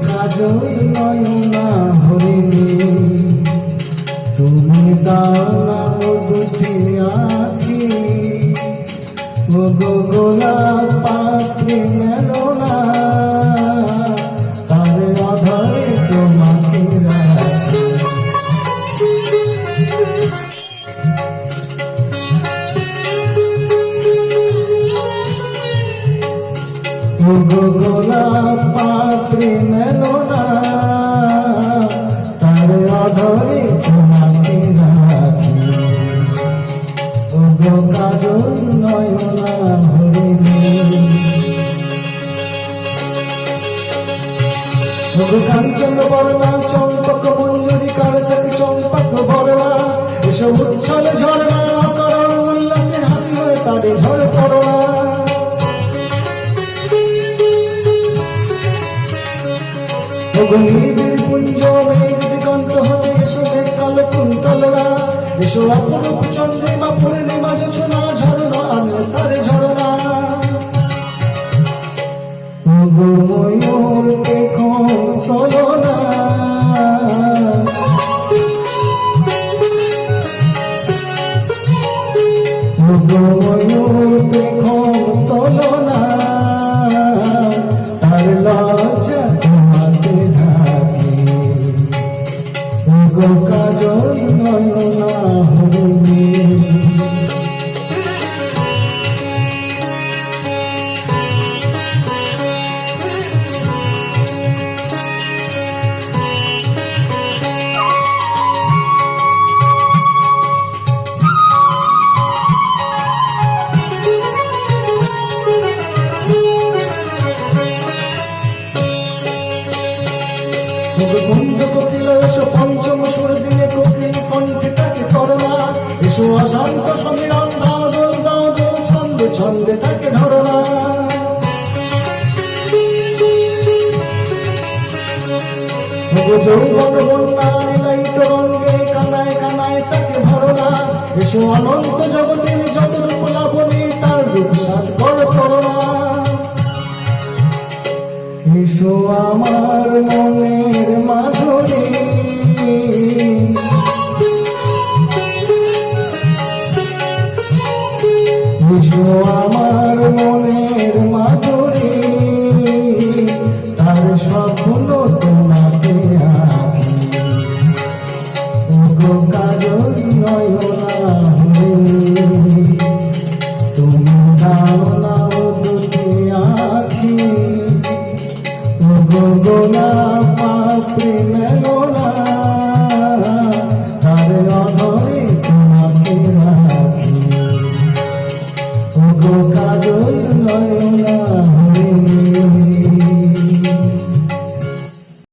কাজল নয়না হরিণী তুমি দাও দুটি আঁখি গোলাপ পাত্রী মেলো না তার আধারে তোমাকে রাখি গোলাপ পাত্রী মেলো না তার আধারে তোমাকে রাখি কাজল নয়না হরিণী কাঞ্চন বর্ণা চম্পক মঞ্জুরি কার থেকে চম্পক বর্ণা এসব উচ্ছলে ঝরনা অকারণ উল্লাসে হাসি হয়ে তারে ঝরে পড়না নিবিড় পুঞ্জ মেঘ দিগন্ত হতে এসো যে কালো কুন্তলরা এসো অপরূপ চন্দ্রিমা পূর্ণিমা জোছনা ঝরনা আনলে তারে ঝরনা ময়ূর দেখো তলনা ময়ূর দেখো তলনা তার লজ্জা তোমাকে ঢাকি কাজল নয়না হরিণী কুঞ্জ কোকিল এসো পঞ্চম সুর দিয়ে কোকিল কণ্ঠে তাকে করোনা এসো অশান্ত সমীরণ দাদল দাদল ছন্দে ছন্দে তাকে ধরোনা যৌবন বন্যা নিলায়িত রঙ্গে কানায় কানায় তাকে ভরোনা এসো অনন্ত জগতের যত রূপ লাবণী তার রূপ সাত করে করোনা এসো আমার মনের মাধুরী এসো আমার মনের মাধুরী তার স্বপ্ন তোমাকে আঁকি কাজল নয়না হরিণী তুমি দাও দুটি আঁখি গোলাপ পাত্রী মেলো না তার আধারে তোমাকে রাখি কাজল নয়না